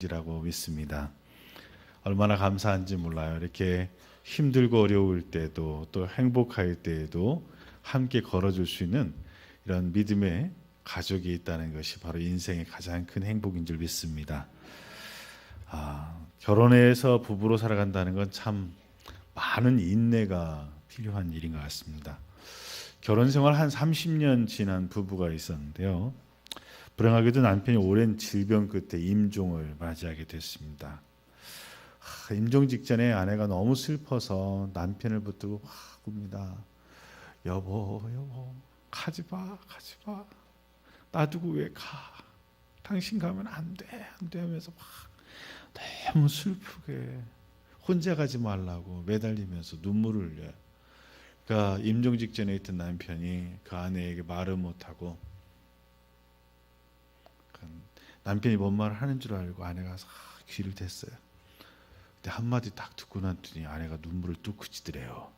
라고 믿습니다. 얼마나 감사한지 몰라요. 이렇게 힘들고 어려울 때도 또 행복할 때에도 함께 걸어줄 수 있는 이런 믿음의 가족이 있다는 것이 바로 인생의 가장 큰 행복인 줄 믿습니다. 결혼해서 부부로 살아간다는 건 참 많은 인내가 필요한 일인 것 같습니다. 결혼 생활 한 30년 지난 부부가 있었는데요. 불행하게도 남편이 오랜 질병 끝에 임종을 맞이하게 됐습니다. 임종 직전에 아내가 너무 슬퍼서 남편을 붙들고 막 웁니다. 여보, 가지 마. 놔두고 왜 가? 당신 가면 안 돼 하면서 막 너무 슬프게 혼자 가지 말라고 매달리면서 눈물을 흘려요. 그러니까 임종 직전에 있던 남편이 그 아내에게 말을 못하고 남편이 뭔 말을 하는 줄 알고 아내가 귀를 댔어요. 근데 한마디 딱 듣고 났더니 아내가 눈물을 뚝 그치더래요.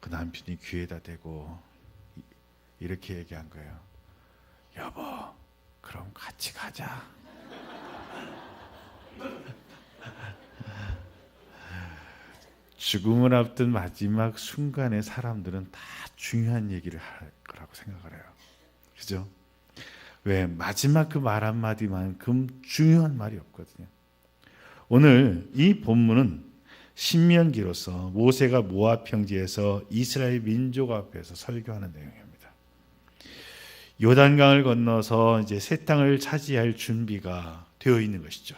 그 남편이 귀에다 대고 이렇게 얘기한 거예요. 여보, 그럼 같이 가자. 죽음을 앞둔 마지막 순간에 사람들은 다 중요한 얘기를 할 거라고 생각을 해요. 그죠? 왜? 마지막 그 말 한마디만큼 중요한 말이 없거든요. 오늘 이 본문은 신명기로서 모세가 모압 평지에서 이스라엘 민족 앞에서 설교하는 내용입니다. 요단강을 건너서 이제 새 땅을 차지할 준비가 되어 있는 것이죠.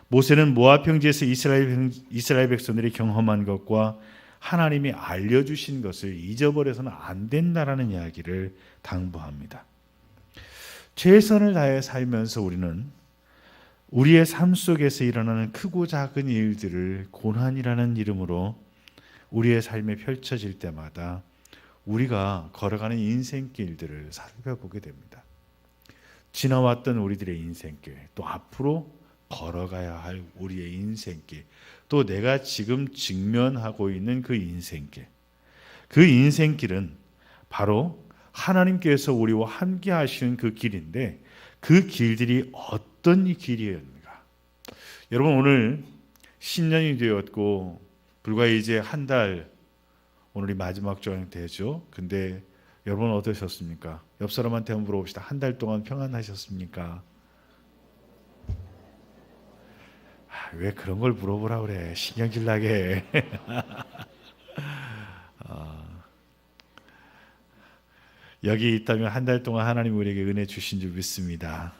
모세는 모압 평지에서 이스라엘 백성들이 경험한 것과 하나님이 알려주신 것을 잊어버려서는 안 된다라는 이야기를 당부합니다. 최선을 다해 살면서 우리는 우리의 삶 속에서 일어나는 크고 작은 일들을 고난이라는 이름으로 우리의 삶에 펼쳐질 때마다 우리가 걸어가는 인생길들을 살펴보게 됩니다. 지나왔던 우리들의 인생길, 또 앞으로 걸어가야 할 우리의 인생길, 또 내가 지금 직면하고 있는 그 인생길, 그 인생길은 바로 하나님께서 우리와 함께 하시는 그 길인데 그 길들이 어떤 길이었는가? 여러분, 오늘 신년이 되었고 불과 이제 한 달, 오늘이 마지막 주일 되죠. 근데 여러분 어떠셨습니까? 옆 사람한테 한번 물어봅시다. 한 달 동안 평안하셨습니까? 왜 그런 걸 물어보라 그래? 신경질 나게. 여기 있다면 한 달 동안 하나님 우리에게 은혜 주신 줄 믿습니다.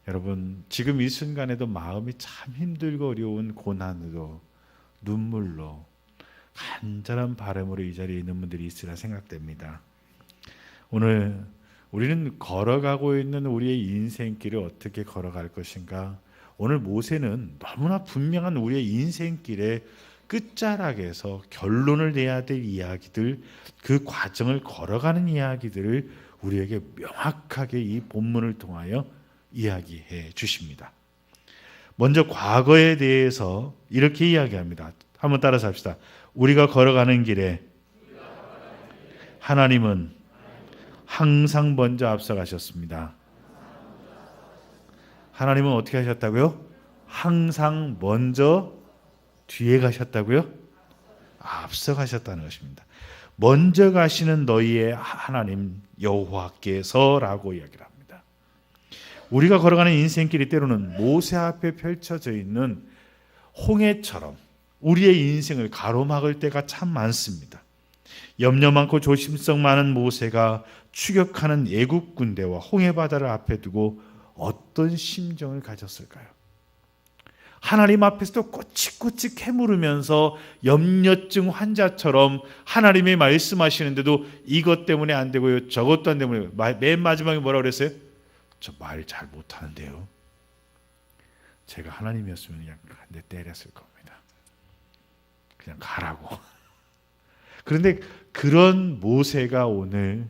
여러분, 지금 이 순간에도 마음이 참 힘들고 어려운 고난으로, 눈물로, 간절한 바람으로 이 자리에 있는 분들이 있으라 생각됩니다. 오늘 우리는 걸어가고 있는 우리의 인생길을 어떻게 걸어갈 것인가? 오늘 모세는 너무나 분명한 우리의 인생길의 끝자락에서 결론을 내야 될 이야기들, 그 과정을 걸어가는 이야기들을 우리에게 명확하게 이 본문을 통하여 이야기해 주십니다. 먼저 과거에 대해서 이렇게 이야기합니다. 한번 따라서 합시다. 우리가 걸어가는 길에 하나님은 항상 먼저 앞서가셨습니다. 하나님은 어떻게 하셨다고요? 항상 먼저 뒤에 가셨다고요? 앞서가셨다는 것입니다. 먼저 가시는 너희의 하나님 여호와께서라고 이야기를 합니다. 우리가 걸어가는 인생길이 때로는 모세 앞에 펼쳐져 있는 홍해처럼 우리의 인생을 가로막을 때가 참 많습니다. 염려 많고 조심성 많은 모세가 추격하는 애국 군대와 홍해 바다를 앞에 두고 어떤 심정을 가졌을까요? 하나님 앞에서도 꼬치꼬치 캐물으면서 염려증 환자처럼 하나님이 말씀하시는데도 이것 때문에 안 되고요, 저것도 안 되고요. 맨 마지막에 뭐라고 그랬어요? 저 말 잘 못하는데요. 제가 하나님이었으면 그냥 한 대 때렸을 겁니다. 그냥 가라고. 그런데 그런 모세가 오늘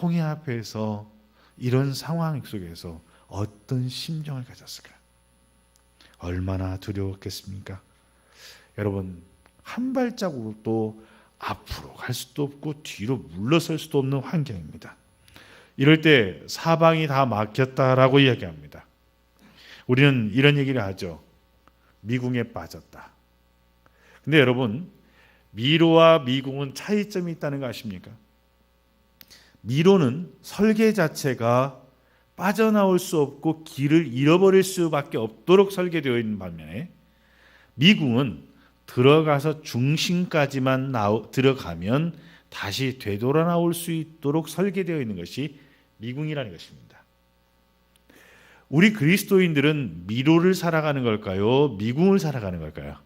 홍해 앞에서 이런 상황 속에서 어떤 심정을 가졌을까요? 얼마나 두려웠겠습니까? 여러분, 한 발자국도 앞으로 갈 수도 없고 뒤로 물러설 수도 없는 환경입니다. 이럴 때 사방이 다 막혔다라고 이야기합니다. 우리는 이런 얘기를 하죠. 미궁에 빠졌다. 근데 여러분, 미로와 미궁은 차이점이 있다는 거 아십니까? 미로는 설계 자체가 빠져나올 수 없고 길을 잃어버릴 수밖에 없도록 설계되어 있는 반면에 미궁은 들어가서 중심까지만 들어가면 다시 되돌아 나올 수 있도록 설계되어 있는 것이 미궁이라는 것입니다. 우리 그리스도인들은 미로를 살아가는 걸까요? 미궁을 살아가는 걸까요?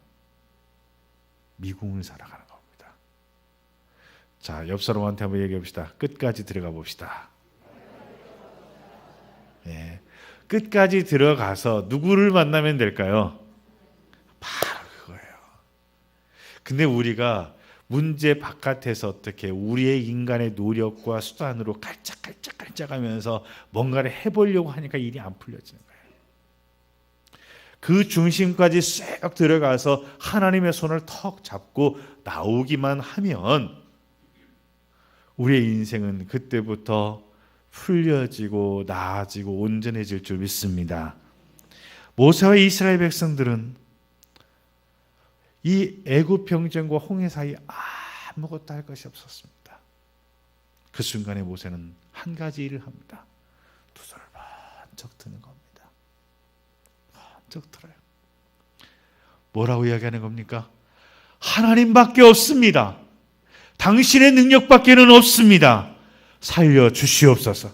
미궁을 살아가는 겁니다. 자, 옆 사람한테 한번 얘기해 봅시다. 끝까지 들어가 봅시다. 예, 끝까지 들어가서 누구를 만나면 될까요? 바로 그거예요. 근데 우리가 문제 바깥에서 어떻게 우리의 인간의 노력과 수단으로 깔짝깔짝하면서 뭔가를 해보려고 하니까 일이 안 풀려지는 거예요. 그 중심까지 쏙 들어가서 하나님의 손을 턱 잡고 나오기만 하면 우리의 인생은 그때부터 풀려지고 나아지고 온전해질 줄 믿습니다. 모세와 이스라엘 백성들은 이 애굽 병정과 홍해 사이 아무것도 할 것이 없었습니다. 그 순간에 모세는 한 가지 일을 합니다. 두 손을 번쩍 드는 겁니다. 번쩍 들어요. 뭐라고 이야기하는 겁니까? 하나님밖에 없습니다. 당신의 능력밖에는 없습니다. 살려주시옵소서.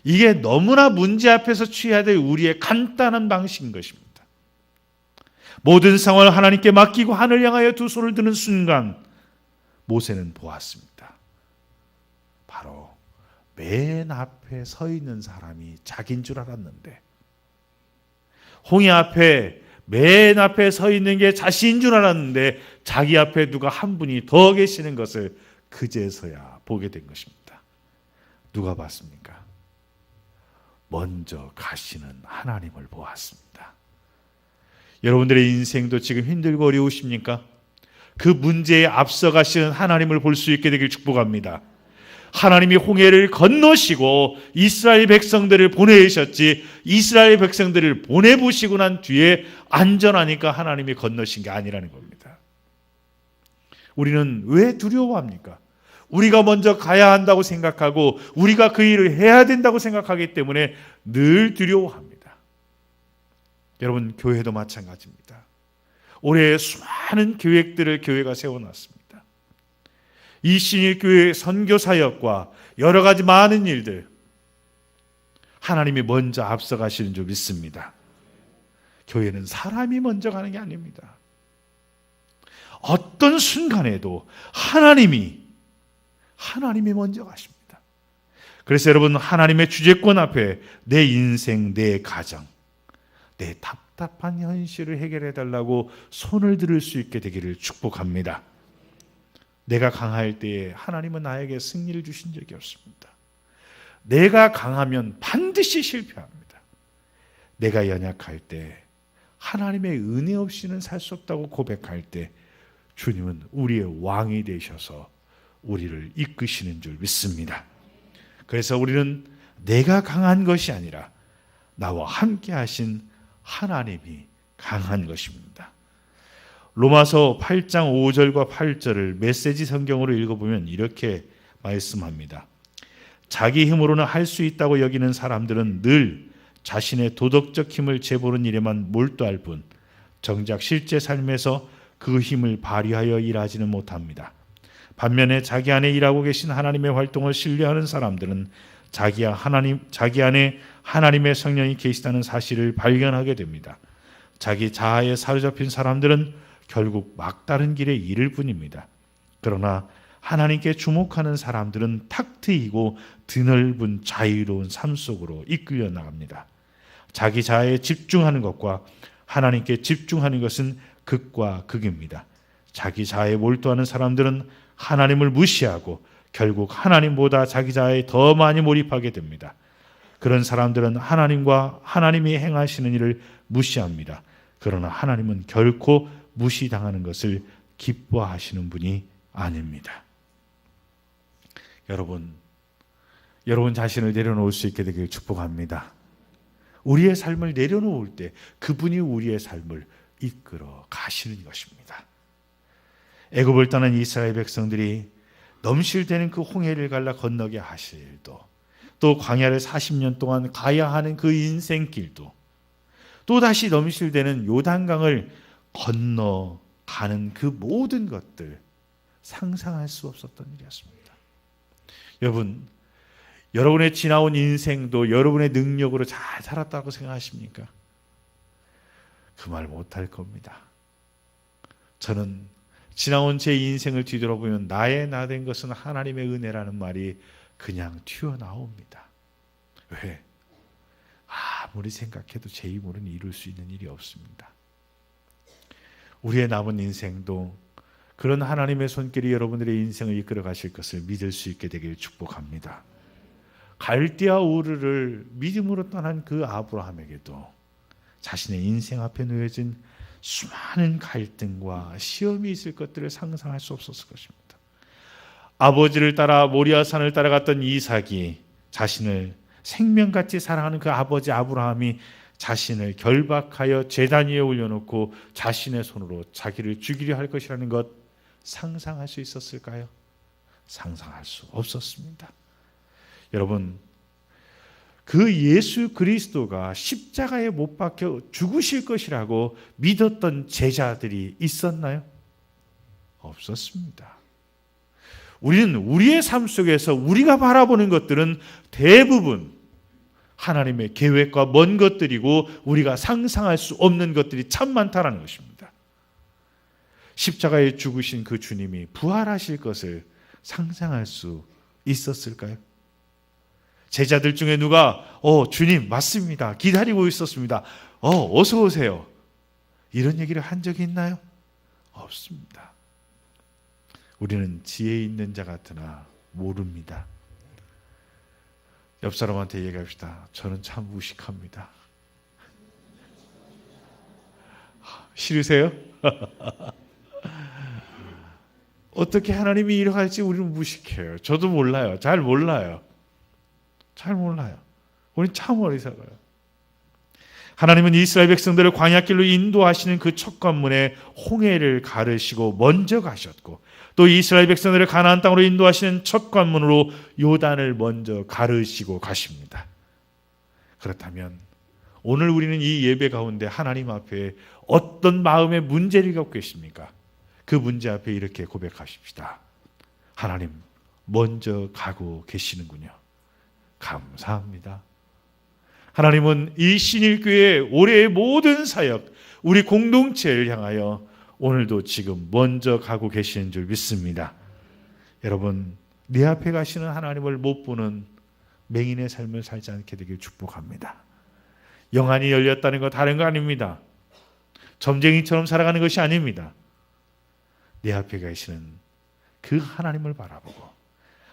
이게 너무나 문제 앞에서 취해야 될 우리의 간단한 방식인 것입니다. 모든 상황을 하나님께 맡기고 하늘 향하여 두 손을 드는 순간 모세는 보았습니다. 바로 맨 앞에 서 있는 사람이 자기인 줄 알았는데, 홍해 앞에 맨 앞에 서 있는 게 자신인 줄 알았는데 자기 앞에 누가 한 분이 더 계시는 것을 그제서야 보게 된 것입니다. 누가 봤습니까? 먼저 가시는 하나님을 보았습니다. 여러분들의 인생도 지금 힘들고 어려우십니까? 그 문제에 앞서 가시는 하나님을 볼 수 있게 되길 축복합니다. 하나님이 홍해를 건너시고 이스라엘 백성들을 보내셨지, 이스라엘 백성들을 보내보시고 난 뒤에 안전하니까 하나님이 건너신 게 아니라는 겁니다. 우리는 왜 두려워합니까? 우리가 먼저 가야 한다고 생각하고 우리가 그 일을 해야 된다고 생각하기 때문에 늘 두려워합니다. 여러분, 교회도 마찬가지입니다. 올해 수많은 계획들을 교회가 세워놨습니다. 이 신일교회 선교 사역과 여러 가지 많은 일들, 하나님이 먼저 앞서가시는 줄 믿습니다. 교회는 사람이 먼저 가는 게 아닙니다. 어떤 순간에도 하나님이 먼저 가십니다. 그래서 여러분, 하나님의 주재권 앞에 내 인생, 내 가정, 내 답답한 현실을 해결해 달라고 손을 들을 수 있게 되기를 축복합니다. 내가 강할 때에 하나님은 나에게 승리를 주신 적이 없습니다. 내가 강하면 반드시 실패합니다. 내가 연약할 때, 하나님의 은혜 없이는 살 수 없다고 고백할 때 주님은 우리의 왕이 되셔서 우리를 이끄시는 줄 믿습니다. 그래서 우리는 내가 강한 것이 아니라 나와 함께 하신 하나님이 강한 것입니다. 로마서 8장 5절과 8절을 메시지 성경으로 읽어보면 이렇게 말씀합니다. 자기 힘으로는 할 수 있다고 여기는 사람들은 늘 자신의 도덕적 힘을 재보는 일에만 몰두할 뿐 정작 실제 삶에서 그 힘을 발휘하여 일하지는 못합니다. 반면에 자기 안에 일하고 계신 하나님의 활동을 신뢰하는 사람들은 자기 안에 하나님의 성령이 계시다는 사실을 발견하게 됩니다. 자기 자아에 사로잡힌 사람들은 결국 막다른 길에 이를 뿐입니다. 그러나 하나님께 주목하는 사람들은 탁 트이고 드넓은 자유로운 삶 속으로 이끌려 나갑니다. 자기 자아에 집중하는 것과 하나님께 집중하는 것은 극과 극입니다. 자기 자아에 몰두하는 사람들은 하나님을 무시하고 결국 하나님보다 자기 자아에 더 많이 몰입하게 됩니다. 그런 사람들은 하나님과 하나님이 행하시는 일을 무시합니다. 그러나 하나님은 결코 무시당하는 것을 기뻐하시는 분이 아닙니다. 여러분, 여러분 자신을 내려놓을 수 있게 되길 축복합니다. 우리의 삶을 내려놓을 때 그분이 우리의 삶을 이끌어 가시는 것입니다. 애굽을 떠난 이스라엘 백성들이 넘실대는 그 홍해를 갈라 건너게 하실 일도, 또 광야를 40년 동안 가야 하는 그 인생길도, 또 다시 넘실대는 요단강을 건너가는 그 모든 것들 상상할 수 없었던 일이었습니다. 여러분, 여러분의 지나온 인생도 여러분의 능력으로 잘 살았다고 생각하십니까? 그 말 못할 겁니다. 저는 지나온 제 인생을 뒤돌아보면 나의 나 된 것은 하나님의 은혜라는 말이 그냥 튀어나옵니다. 왜? 아무리 생각해도 제 힘으로는 이룰 수 있는 일이 없습니다. 우리의 남은 인생도 그런 하나님의 손길이 여러분들의 인생을 이끌어 가실 것을 믿을 수 있게 되길 축복합니다. 갈대아 우르를 믿음으로 떠난 그 아브라함에게도 자신의 인생 앞에 놓여진 수많은 갈등과 시험이 있을 것들을 상상할 수 없었을 것입니다. 아버지를 따라 모리아산을 따라갔던 이삭이 자신을 생명같이 사랑하는 그 아버지 아브라함이 자신을 결박하여 제단 위에 올려놓고 자신의 손으로 자기를 죽이려 할 것이라는 것 상상할 수 있었을까요? 상상할 수 없었습니다. 여러분, 그 예수 그리스도가 십자가에 못 박혀 죽으실 것이라고 믿었던 제자들이 있었나요? 없었습니다. 우리는 우리의 삶 속에서 우리가 바라보는 것들은 대부분 하나님의 계획과 먼 것들이고 우리가 상상할 수 없는 것들이 참 많다는 것입니다. 십자가에 죽으신 그 주님이 부활하실 것을 상상할 수 있었을까요? 제자들 중에 누가 주님 맞습니다. 기다리고 있었습니다. 어서 오세요. 이런 얘기를 한 적이 있나요? 없습니다. 우리는 지혜 있는 자 같으나 모릅니다. 옆 사람한테 얘기합시다. 저는 참 무식합니다. 싫으세요? 어떻게 하나님이 이렇게 할지 우리는 무식해요. 저도 몰라요. 잘 몰라요. 우린 참 어리석어요. 하나님은 이스라엘 백성들을 광야길로 인도하시는 그 첫 관문에 홍해를 가르시고 먼저 가셨고, 또 이스라엘 백성들을 가나안 땅으로 인도하시는 첫 관문으로 요단을 먼저 가르시고 가십니다. 그렇다면 오늘 우리는 이 예배 가운데 하나님 앞에 어떤 마음의 문제를 갖고 계십니까? 그 문제 앞에 이렇게 고백하십시다. 하나님 먼저 가고 계시는군요. 감사합니다. 하나님은 이 신일교회 올해의 모든 사역, 우리 공동체를 향하여 오늘도 지금 먼저 가고 계시는 줄 믿습니다. 여러분, 내 앞에 가시는 하나님을 못 보는 맹인의 삶을 살지 않게 되길 축복합니다. 영안이 열렸다는 거 다른 거 아닙니다. 점쟁이처럼 살아가는 것이 아닙니다. 내 앞에 계시는 그 하나님을 바라보고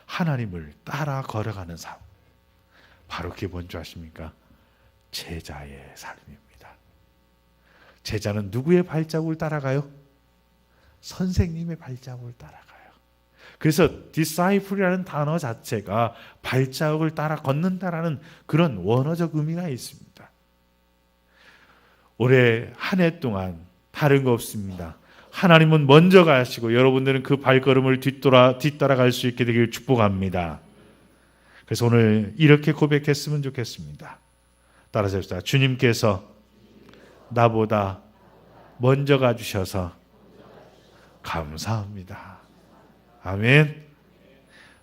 하나님을 따라 걸어가는 삶, 바로 그게 뭔지 아십니까? 제자의 삶입니다. 제자는 누구의 발자국을 따라가요? 선생님의 발자국을 따라가요. 그래서 disciple이라는 단어 자체가 발자국을 따라 걷는다라는 그런 원어적 의미가 있습니다. 올해 한 해 동안 다른 거 없습니다. 하나님은 먼저 가시고 여러분들은 그 발걸음을 뒤따라갈 수 있게 되길 축복합니다. 그래서 오늘 이렇게 고백했으면 좋겠습니다. 따라서 합시다. 주님께서 나보다 먼저 가주셔서 감사합니다. 아멘.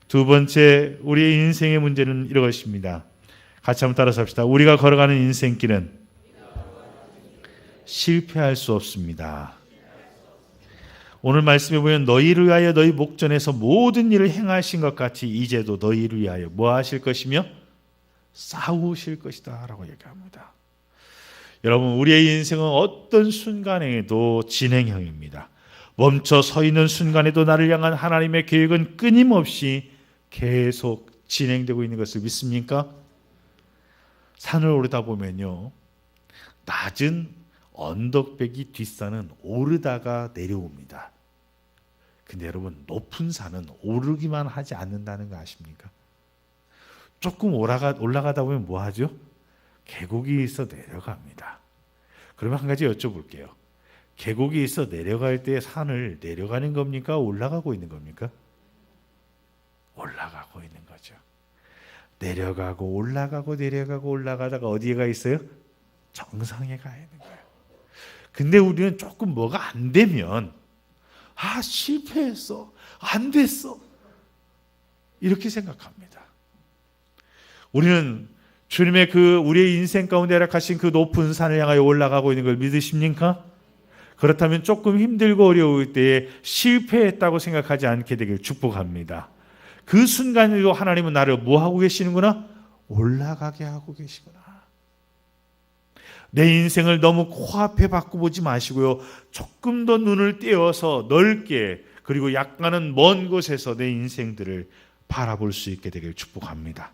두 번째, 우리의 인생의 문제는 이것입니다. 같이 한번 따라서 합시다. 우리가 걸어가는 인생길은 실패할 수 없습니다. 오늘 말씀에 보면 너희를 위하여 너희 목전에서 모든 일을 행하신 것 같이 이제도 너희를 위하여 뭐 하실 것이며 싸우실 것이다 라고 얘기합니다. 여러분, 우리의 인생은 어떤 순간에도 진행형입니다. 멈춰 서 있는 순간에도 나를 향한 하나님의 계획은 끊임없이 계속 진행되고 있는 것을 믿습니까? 산을 오르다 보면요, 낮은 언덕배기 뒷산은 오르다가 내려옵니다. 근데 여러분, 높은 산은 오르기만 하지 않는다는 거 아십니까? 조금 올라가다 보면 뭐 하죠? 계곡이 있어 내려갑니다. 그러면 한 가지 여쭤볼게요. 계곡이 있어 내려갈 때 산을 내려가는 겁니까? 올라가고 있는 겁니까? 올라가고 있는 거죠. 내려가고 올라가고 내려가고 올라가다가 어디에 가 있어요? 정상에 가 있는 거예요. 근데 우리는 조금 뭐가 안 되면 실패했어, 안 됐어, 이렇게 생각합니다. 우리는 주님의 우리의 인생 가운데 허락하신 그 높은 산을 향하여 올라가고 있는 걸 믿으십니까? 그렇다면 조금 힘들고 어려울 때에 실패했다고 생각하지 않게 되길 축복합니다. 그 순간에도 하나님은 나를 뭐 하고 계시는구나? 올라가게 하고 계시구나. 내 인생을 너무 코앞에 바꿔보지 마시고요. 조금 더 눈을 떼어서 넓게, 그리고 약간은 먼 곳에서 내 인생들을 바라볼 수 있게 되길 축복합니다.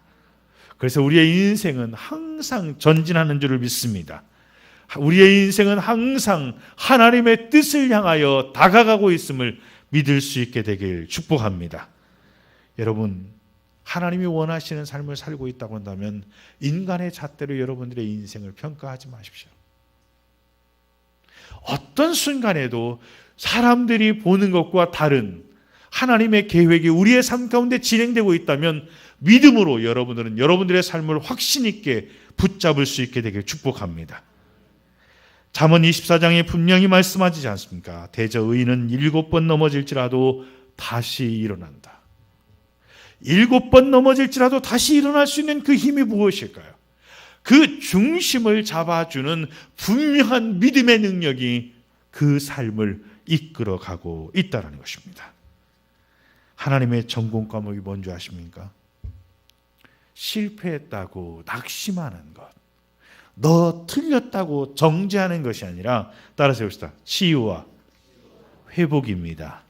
그래서 우리의 인생은 항상 전진하는 줄을 믿습니다. 우리의 인생은 항상 하나님의 뜻을 향하여 다가가고 있음을 믿을 수 있게 되길 축복합니다. 여러분, 하나님이 원하시는 삶을 살고 있다고 한다면 인간의 잣대로 여러분들의 인생을 평가하지 마십시오. 어떤 순간에도 사람들이 보는 것과 다른 하나님의 계획이 우리의 삶 가운데 진행되고 있다면 믿음으로 여러분들은 여러분들의 삶을 확신 있게 붙잡을 수 있게 되길 축복합니다. 잠언 24장에 분명히 말씀하지 않습니까? 대저 의인은 7번 넘어질지라도 다시 일어난다. 7번 넘어질지라도 다시 일어날 수 있는 그 힘이 무엇일까요? 그 중심을 잡아주는 분명한 믿음의 능력이 그 삶을 이끌어가고 있다는 것입니다. 하나님의 전공 과목이 뭔지 아십니까? 실패했다고 낙심하는 것, 너 틀렸다고 정죄하는 것이 아니라, 따라서 해봅시다. 치유와 회복입니다.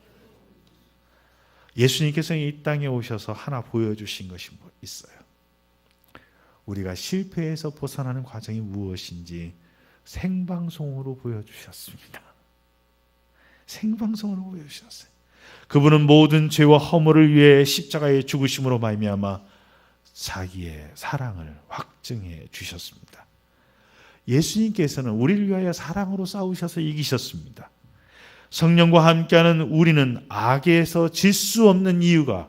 예수님께서 이 땅에 오셔서 하나 보여주신 것이 있어요. 우리가 실패해서 벗어나는 과정이 무엇인지 생방송으로 보여주셨습니다. 생방송으로 보여주셨어요. 그분은 모든 죄와 허물을 위해 십자가의 죽으심으로 말미암아 자기의 사랑을 확증해 주셨습니다. 예수님께서는 우리를 위하여 사랑으로 싸우셔서 이기셨습니다. 성령과 함께하는 우리는 악에서 질 수 없는 이유가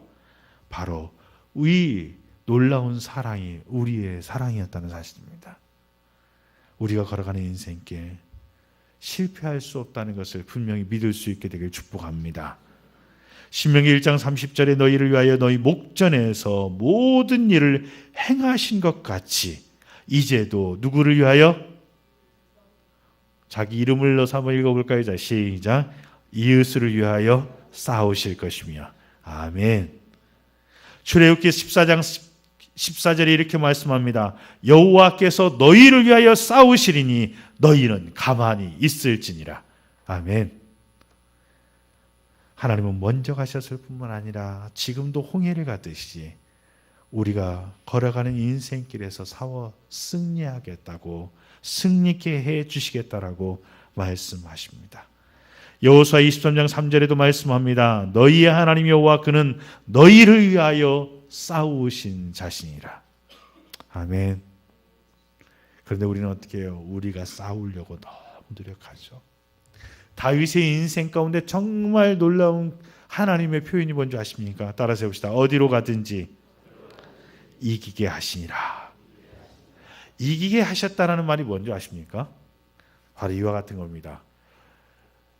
바로 이 놀라운 사랑이 우리의 사랑이었다는 사실입니다. 우리가 걸어가는 인생길 실패할 수 없다는 것을 분명히 믿을 수 있게 되길 축복합니다. 신명기 1장 30절에 너희를 위하여 너희 목전에서 모든 일을 행하신 것 같이 이제도 누구를 위하여? 자기 이름을 넣어서 한번 읽어볼까요? 자, 시작. 이웃을 위하여 싸우실 것이며. 아멘. 출애굽기 14장 14절에 이렇게 말씀합니다. 여호와께서 너희를 위하여 싸우시리니 너희는 가만히 있을지니라. 아멘. 하나님은 먼저 가셨을 뿐만 아니라 지금도 홍해를 가듯이 우리가 걸어가는 인생길에서 싸워 승리하겠다고, 승리케 해 주시겠다라고 말씀하십니다. 여호수아 23장 3절에도 말씀합니다. 너희의 하나님 여호와 그는 너희를 위하여 싸우신 자신이라. 아멘. 그런데 우리는 어떻게 해요? 우리가 싸우려고 너무 노력하죠. 다윗의 인생 가운데 정말 놀라운 하나님의 표현이 뭔지 아십니까? 따라서 해봅시다. 어디로 가든지 이기게 하시니라. 이기게 하셨다라는 말이 뭔지 아십니까? 바로 이와 같은 겁니다.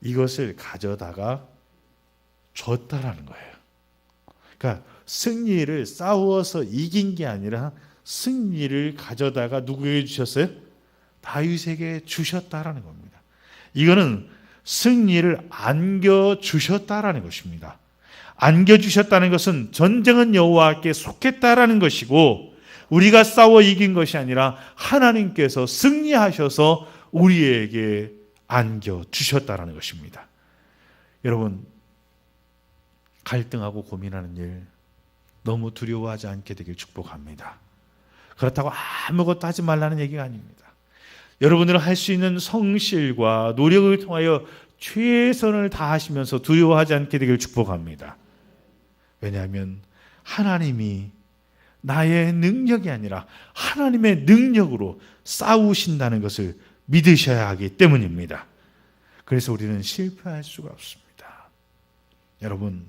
이것을 가져다가 줬다라는 거예요. 그러니까 승리를 싸워서 이긴 게 아니라 승리를 가져다가 누구에게 주셨어요? 다윗에게 주셨다라는 겁니다. 이거는 승리를 안겨주셨다라는 것입니다. 안겨주셨다는 것은 전쟁은 여호와께 속했다라는 것이고, 우리가 싸워 이긴 것이 아니라 하나님께서 승리하셔서 우리에게 안겨주셨다라는 것입니다. 여러분, 갈등하고 고민하는 일 너무 두려워하지 않게 되길 축복합니다. 그렇다고 아무것도 하지 말라는 얘기가 아닙니다. 여러분들은 할 수 있는 성실과 노력을 통하여 최선을 다하시면서 두려워하지 않게 되길 축복합니다. 왜냐하면 하나님이 나의 능력이 아니라 하나님의 능력으로 싸우신다는 것을 믿으셔야 하기 때문입니다. 그래서 우리는 실패할 수가 없습니다. 여러분,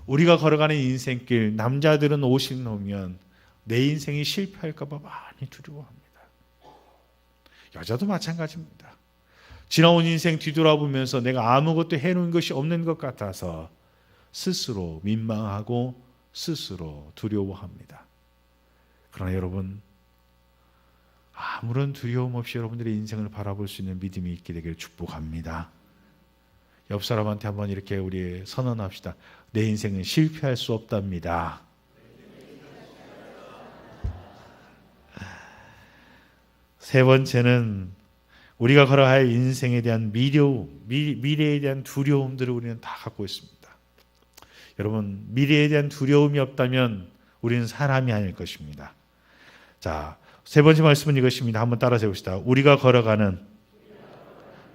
우리가 걸어가는 인생길, 남자들은 50 넘으면 내 인생이 실패할까 봐 많이 두려워합니다. 여자도 마찬가지입니다. 지나온 인생 뒤돌아보면서 내가 아무것도 해놓은 것이 없는 것 같아서 스스로 민망하고 스스로 두려워합니다. 그러나 여러분, 아무런 두려움 없이 여러분들의 인생을 바라볼 수 있는 믿음이 있게 되기를 축복합니다. 옆 사람한테 한번 이렇게 우리 선언합시다. 내 인생은 실패할 수 없답니다. 세 번째는 우리가 걸어갈 인생에 대한 미래에 대한 두려움들을 우리는 다 갖고 있습니다. 여러분, 미래에 대한 두려움이 없다면 우리는 사람이 아닐 것입니다. 자, 세 번째 말씀은 이것입니다. 한번 따라서 해봅시다. 우리가 걸어가는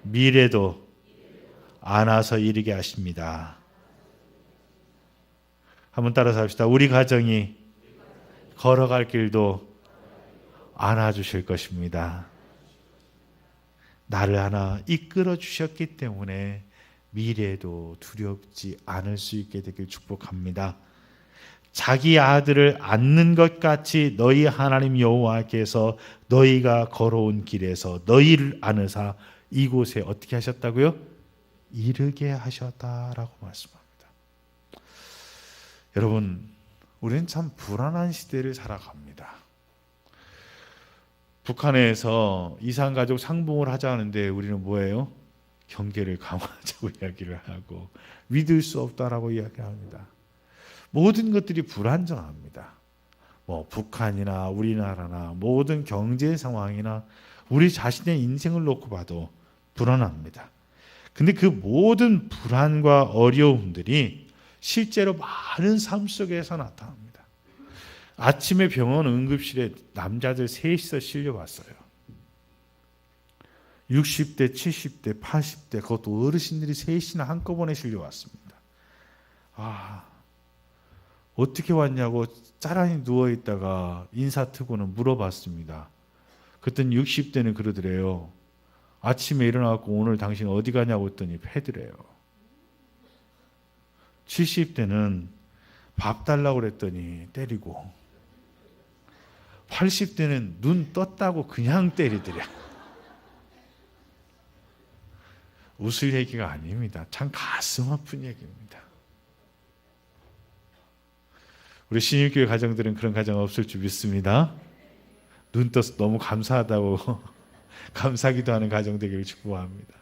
미래도 안아서 이르게 하십니다. 한번 따라서 합시다. 우리 가정이 걸어갈 길도 안아주실 것입니다. 나를 하나 이끌어 주셨기 때문에 미래도 두렵지 않을 수 있게 되길 축복합니다. 자기 아들을 안는 것 같이 너희 하나님 여호와께서 너희가 걸어온 길에서 너희를 안으사 이곳에 어떻게 하셨다고요? 이르게 하셨다라고 말씀합니다. 여러분, 우리는 참 불안한 시대를 살아갑니다. 북한에서 이산가족 상봉을 하자는데 우리는 뭐예요? 경계를 강화하자고 이야기를 하고 믿을 수 없다라고 이야기합니다. 모든 것들이 불안정합니다. 북한이나 우리나라나 모든 경제 상황이나 우리 자신의 인생을 놓고 봐도 불안합니다. 근데 그 모든 불안과 어려움들이 실제로 많은 삶 속에서 나타납니다. 아침에 병원 응급실에 남자들 셋이서 실려왔어요. 60대, 70대, 80대, 그것도 어르신들이 셋이나 한꺼번에 실려왔습니다. 어떻게 왔냐고 짜란히 누워있다가 인사트고는 물어봤습니다. 그랬더니 60대는 그러더래요. 아침에 일어나고 오늘 당신 어디 가냐고 했더니 패드래요. 70대는 밥 달라고 그랬더니 때리고 80대는 눈 떴다고 그냥 때리더래. 웃을 얘기가 아닙니다. 참 가슴 아픈 얘기입니다. 우리 신일교회 가정들은 그런 가정 없을 줄 믿습니다. 눈 떠서 너무 감사하다고 감사기도 하는 가정 되기를 축복합니다.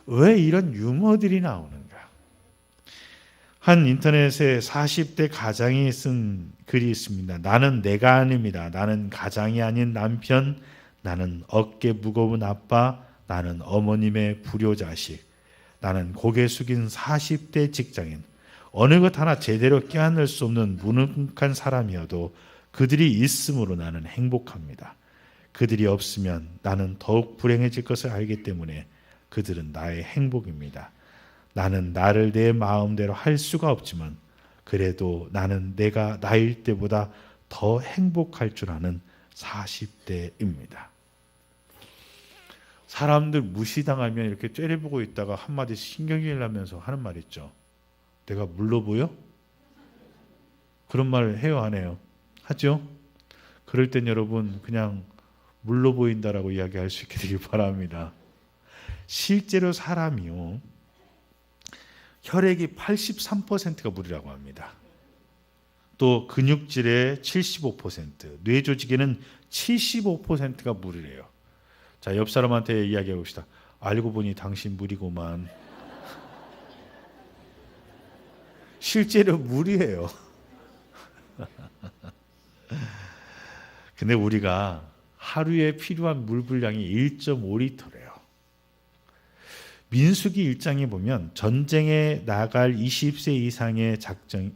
왜 이런 유머들이 나오는가? 한 인터넷에 40대 가장이 쓴 글이 있습니다. 나는 내가 아닙니다. 나는 가장이 아닌 남편, 나는 어깨 무거운 아빠, 나는 어머님의 불효자식, 나는 고개 숙인 40대 직장인, 어느 것 하나 제대로 껴안을 수 없는 무능한 사람이어도 그들이 있음으로 나는 행복합니다. 그들이 없으면 나는 더욱 불행해질 것을 알기 때문에 그들은 나의 행복입니다. 나는 나를 내 마음대로 할 수가 없지만 그래도 나는 내가 나일 때보다 더 행복할 줄 아는 40대입니다. 사람들 무시당하면 이렇게 째려보고 있다가 한마디 신경질 나면서 하는 말 있죠. 내가 물러 보여? 그런 말 해요, 안 해요? 하죠? 그럴 땐 여러분 그냥 물러 보인다라고 이야기할 수 있게 되길 바랍니다. 실제로 사람이요, 혈액이 83%가 물이라고 합니다. 또 근육질의 75%, 뇌 조직에는 75%가 물이래요. 자, 옆 사람한테 이야기해 봅시다. 알고 보니 당신 물이고만. 실제로 물이에요. 근데 우리가 하루에 필요한 물 분량이 1.5리터래요. 민수기 1장에 보면 전쟁에 나갈 20세 이상의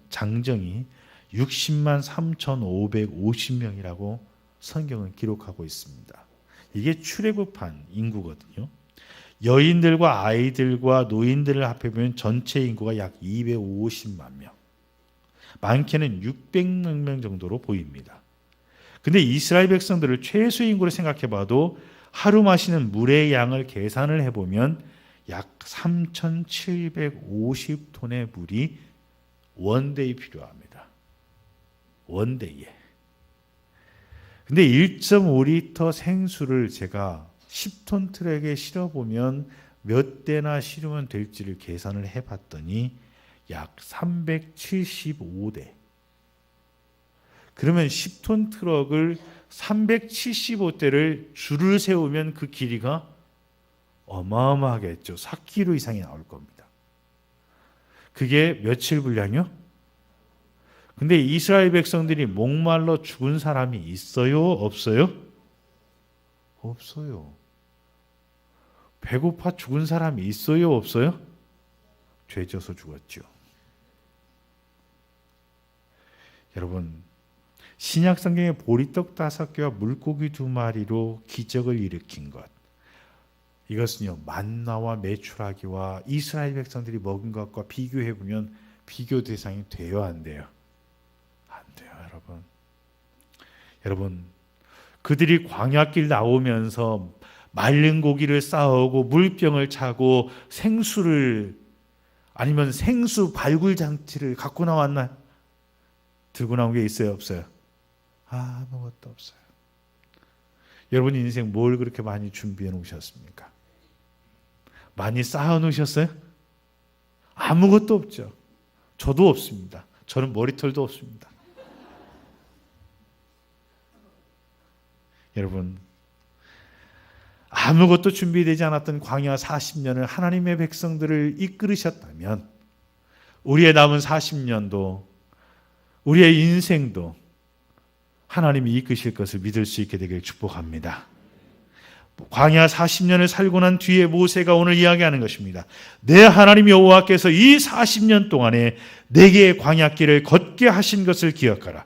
장정이 60만 3,550명이라고 성경은 기록하고 있습니다. 이게 출애굽한 인구거든요. 여인들과 아이들과 노인들을 합해보면 전체 인구가 약 250만 명. 많게는 600만 명 정도로 보입니다. 근데 이스라엘 백성들을 최소 인구로 생각해 봐도 하루 마시는 물의 양을 계산을 해보면 약 3,750톤의 물이 원데이 필요합니다. 원데이에. 근데 1.5리터 생수를 제가 10톤 트럭에 실어보면 몇 대나 실으면 될지를 계산을 해봤더니 약 375대. 그러면 10톤 트럭을 375대를 줄을 세우면 그 길이가 어마어마하겠죠. 4km 이상이 나올 겁니다. 그게 며칠 분량이요? 근데 이스라엘 백성들이 목말라 죽은 사람이 있어요? 없어요? 없어요. 배고파 죽은 사람이 있어요? 없어요? 죄져서 죽었죠. 여러분, 신약 성경의 보리떡 5개와 물고기 2마리로 기적을 일으킨 것, 이것은요 만나와 메추라기와 이스라엘 백성들이 먹은 것과 비교해 보면 비교 대상이 돼요, 안 돼요? 안 돼요, 여러분. 여러분, 그들이 광야길 나오면서 말린 고기를 싸오고 물병을 차고 생수를 아니면 생수 발굴 장치를 갖고 나왔나요? 들고 나온 게 있어요, 없어요? 아무것도 없어요. 여러분 인생 뭘 그렇게 많이 준비해 놓으셨습니까? 많이 쌓아 놓으셨어요? 아무것도 없죠. 저도 없습니다. 저는 머리털도 없습니다. 여러분, 아무것도 준비되지 않았던 광야 40년을 하나님의 백성들을 이끌으셨다면 우리의 남은 40년도, 우리의 인생도 하나님이 이끄실 것을 믿을 수 있게 되길 축복합니다. 광야 40년을 살고 난 뒤에 모세가 오늘 이야기하는 것입니다. 내 하나님 여호와께서 이 40년 동안에 내게 광야길을 걷게 하신 것을 기억하라.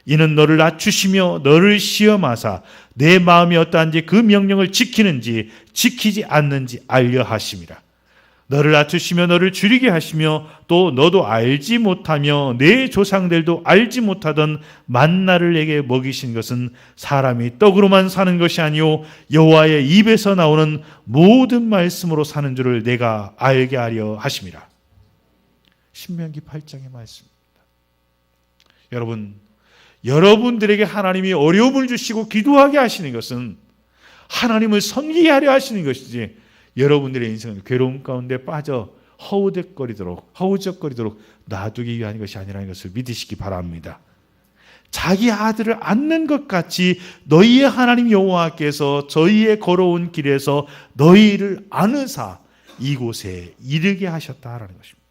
이는 너를 낮추시며 너를 시험하사 내 마음이 어떠한지 그 명령을 지키는지 지키지 않는지 알려 하심이라. 너를 낮추시며 너를 줄이게 하시며 또 너도 알지 못하며 내 조상들도 알지 못하던 만나를 내게 먹이신 것은 사람이 떡으로만 사는 것이 아니요 여호와의 입에서 나오는 모든 말씀으로 사는 줄을 내가 알게 하려 하심이라. 신명기 8장의 말씀입니다. 여러분들에게 하나님이 어려움을 주시고 기도하게 하시는 것은 하나님을 섬기게 하려 하시는 것이지 여러분들의 인생은 괴로움 가운데 빠져 허우적거리도록 놔두기 위한 것이 아니라는 것을 믿으시기 바랍니다. 자기 아들을 안는 것 같이 너희의 하나님 여호와께서 저희의 걸어온 길에서 너희를 안으사 이곳에 이르게 하셨다라는 것입니다.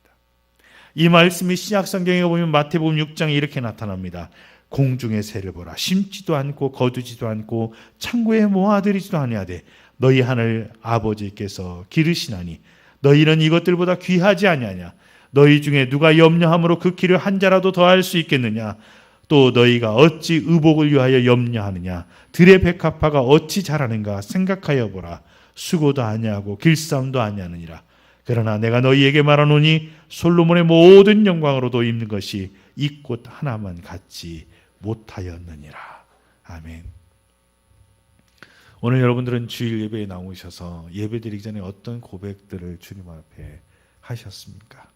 이 말씀이 신약 성경에 보면 마태복음 6장에 이렇게 나타납니다. 공중의 새를 보라. 심지도 않고 거두지도 않고 창고에 모아들이지도 아니하되 너희 하늘 아버지께서 기르시나니 너희는 이것들보다 귀하지 아니하냐. 너희 중에 누가 염려함으로 그 길을 한 자라도 더할 수 있겠느냐. 또 너희가 어찌 의복을 위하여 염려하느냐. 들의 백합화가 어찌 자라는가 생각하여 보라. 수고도 아니하고 길쌈도 아니하느니라. 그러나 내가 너희에게 말하노니 솔로몬의 모든 영광으로도 입는 것이 이 꽃 하나만 같지 못하였느니라. 아멘. 오늘 여러분들은 주일 예배에 나오셔서 예배드리기 전에 어떤 고백들을 주님 앞에 하셨습니까?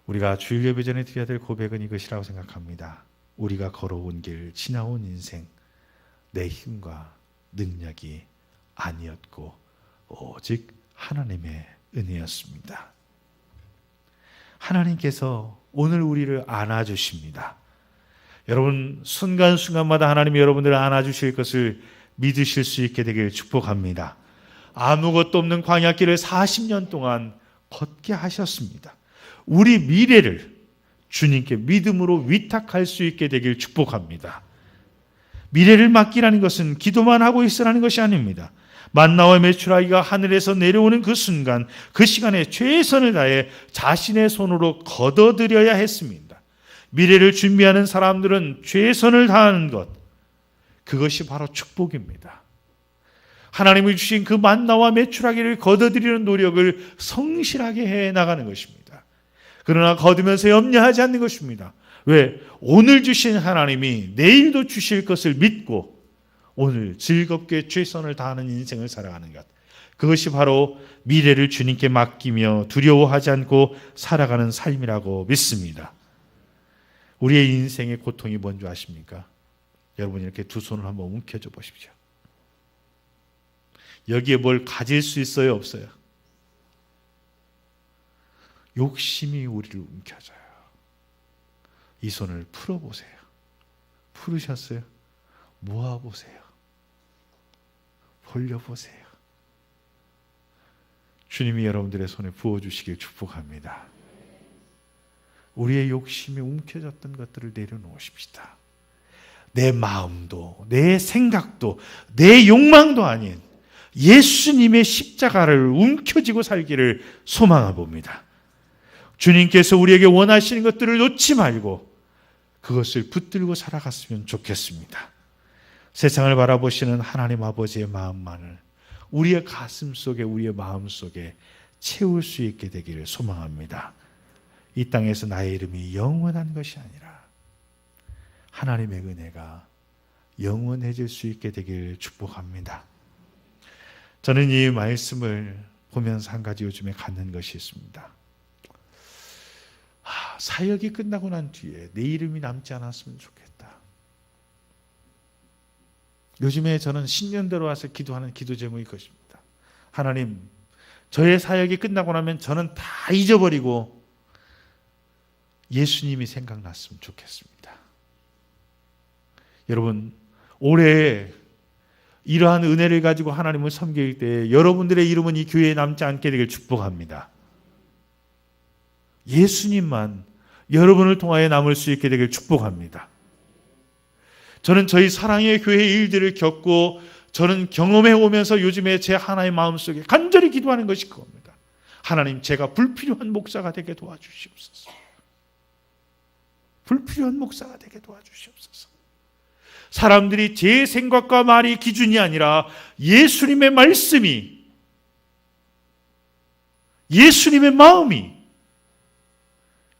우리가 주일 예배 전에 드려야 될 고백은 이것이라고 생각합니다. 우리가 걸어온 길, 지나온 인생, 내 힘과 능력이 아니었고 오직 하나님의 은혜였습니다. 하나님께서 오늘 우리를 안아주십니다. 여러분, 순간순간마다 하나님이 여러분들을 안아주실 것을 믿으실 수 있게 되길 축복합니다. 아무것도 없는 광야길을 40년 동안 걷게 하셨습니다. 우리 미래를 주님께 믿음으로 위탁할 수 있게 되길 축복합니다. 미래를 맡기라는 것은 기도만 하고 있으라는 것이 아닙니다. 만나와 메추라기가 하늘에서 내려오는 그 순간, 그 시간에 최선을 다해 자신의 손으로 걷어들여야 했습니다. 미래를 준비하는 사람들은 최선을 다하는 것, 그것이 바로 축복입니다. 하나님이 주신 그 만나와 메추라기를 걷어들이는 노력을 성실하게 해 나가는 것입니다. 그러나 거두면서 염려하지 않는 것입니다. 왜? 오늘 주신 하나님이 내일도 주실 것을 믿고 오늘 즐겁게 최선을 다하는 인생을 살아가는 것. 그것이 바로 미래를 주님께 맡기며 두려워하지 않고 살아가는 삶이라고 믿습니다. 우리의 인생의 고통이 뭔지 아십니까? 여러분 이렇게 두 손을 한번 움켜줘 보십시오. 여기에 뭘 가질 수 있어요? 없어요? 욕심이 우리를 움켜줘요. 이 손을 풀어보세요. 풀으셨어요? 모아보세요. 벌려보세요. 주님이 여러분들의 손에 부어주시길 축복합니다. 우리의 욕심이 움켜졌던 것들을 내려놓으십시다. 내 마음도 내 생각도 내 욕망도 아닌 예수님의 십자가를 움켜쥐고 살기를 소망해봅니다. 주님께서 우리에게 원하시는 것들을 놓지 말고 그것을 붙들고 살아갔으면 좋겠습니다. 세상을 바라보시는 하나님 아버지의 마음만을 우리의 가슴 속에 우리의 마음 속에 채울 수 있게 되기를 소망합니다. 이 땅에서 나의 이름이 영원한 것이 아니라 하나님의 은혜가 영원해질 수 있게 되기를 축복합니다. 저는 이 말씀을 보면서 한 가지 요즘에 갖는 것이 있습니다. 사역이 끝나고 난 뒤에 내 이름이 남지 않았으면 좋겠다. 요즘에 저는 신년대로 와서 기도하는 기도 제목이 이것입니다. 하나님, 저의 사역이 끝나고 나면 저는 다 잊어버리고 예수님이 생각났으면 좋겠습니다. 여러분, 올해 이러한 은혜를 가지고 하나님을 섬길 때 여러분들의 이름은 이 교회에 남지 않게 되길 축복합니다. 예수님만 여러분을 통하여 남을 수 있게 되길 축복합니다. 저는 저희 사랑의 교회 일들을 겪고 저는 경험해 오면서 요즘에 제 하나의 마음속에 간절히 기도하는 것이 그겁니다. 하나님, 제가 불필요한 목사가 되게 도와주시옵소서. 불필요한 목사가 되게 도와주시옵소서. 사람들이 제 생각과 말이 기준이 아니라 예수님의 말씀이, 예수님의 마음이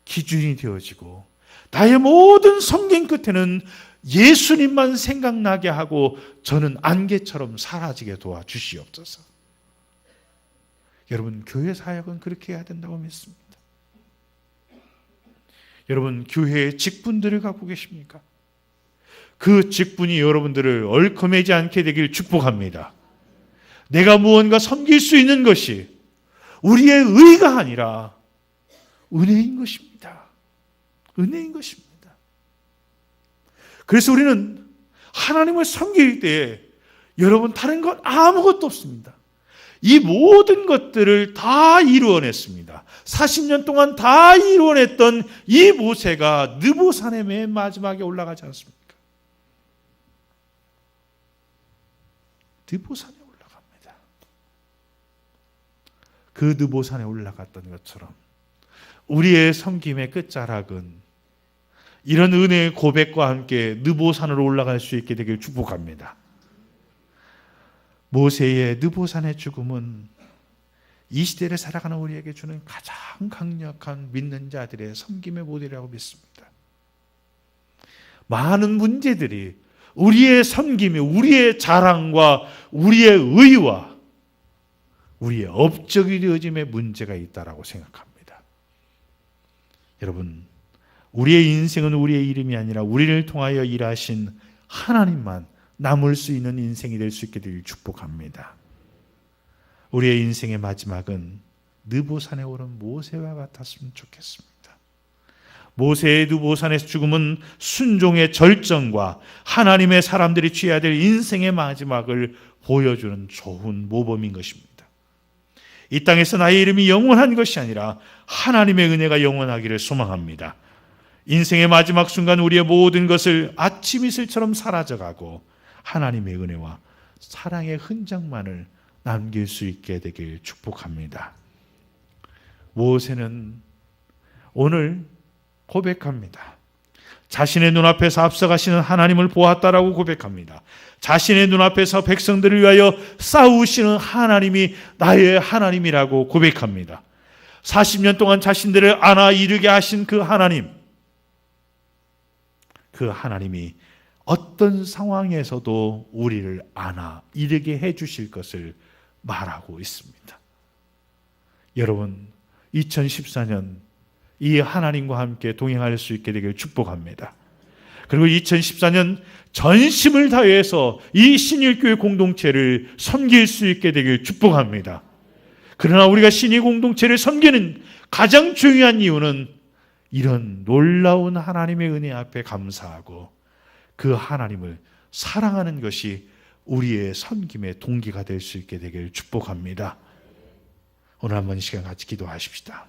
기준이 되어지고 나의 모든 성경 끝에는 예수님만 생각나게 하고 저는 안개처럼 사라지게 도와주시옵소서. 여러분, 교회 사역은 그렇게 해야 된다고 믿습니다. 여러분, 교회에 직분들을 갖고 계십니까? 그 직분이 여러분들을 얼커매지 않게 되길 축복합니다. 내가 무언가 섬길 수 있는 것이 우리의 의가 아니라 은혜인 것입니다. 은혜인 것입니다. 그래서 우리는 하나님을 섬길 때 여러분 다른 건 아무것도 없습니다. 이 모든 것들을 다 이루어냈습니다. 40년 동안 다 이루어냈던 이 모세가 느보산의 맨 마지막에 올라가지 않습니까? 느보산에 올라갑니다. 그 느보산에 올라갔던 것처럼 우리의 섬김의 끝자락은 이런 은혜의 고백과 함께 느보산으로 올라갈 수 있게 되길 축복합니다. 모세의 느보산의 죽음은 이 시대를 살아가는 우리에게 주는 가장 강력한 믿는 자들의 섬김의 모델이라고 믿습니다. 많은 문제들이 우리의 섬김이 우리의 자랑과 우리의 의와 우리의 업적이 되어짐에 문제가 있다라고 생각합니다. 여러분, 우리의 인생은 우리의 이름이 아니라 우리를 통하여 일하신 하나님만 남을 수 있는 인생이 될 수 있게 되길 축복합니다. 우리의 인생의 마지막은 느보산에 오른 모세와 같았으면 좋겠습니다. 모세의 느보산에서 죽음은 순종의 절정과 하나님의 사람들이 취해야 될 인생의 마지막을 보여주는 좋은 모범인 것입니다. 이 땅에서 나의 이름이 영원한 것이 아니라 하나님의 은혜가 영원하기를 소망합니다. 인생의 마지막 순간 우리의 모든 것을 아침 이슬처럼 사라져가고 하나님의 은혜와 사랑의 흔적만을 남길 수 있게 되길 축복합니다. 모세는 오늘 고백합니다. 자신의 눈앞에서 앞서가시는 하나님을 보았다라고 고백합니다. 자신의 눈앞에서 백성들을 위하여 싸우시는 하나님이 나의 하나님이라고 고백합니다. 40년 동안 자신들을 안아 이르게 하신 그 하나님, 그 하나님이 어떤 상황에서도 우리를 안아 이르게 해주실 것을 말하고 있습니다. 여러분, 2014년 이 하나님과 함께 동행할 수 있게 되길 축복합니다. 그리고 2014년 전심을 다해서 이 신일교회 공동체를 섬길 수 있게 되길 축복합니다. 그러나 우리가 신일 공동체를 섬기는 가장 중요한 이유는 이런 놀라운 하나님의 은혜 앞에 감사하고 그 하나님을 사랑하는 것이 우리의 섬김의 동기가 될 수 있게 되길 축복합니다. 오늘 한번 이 시간 같이 기도하십시다.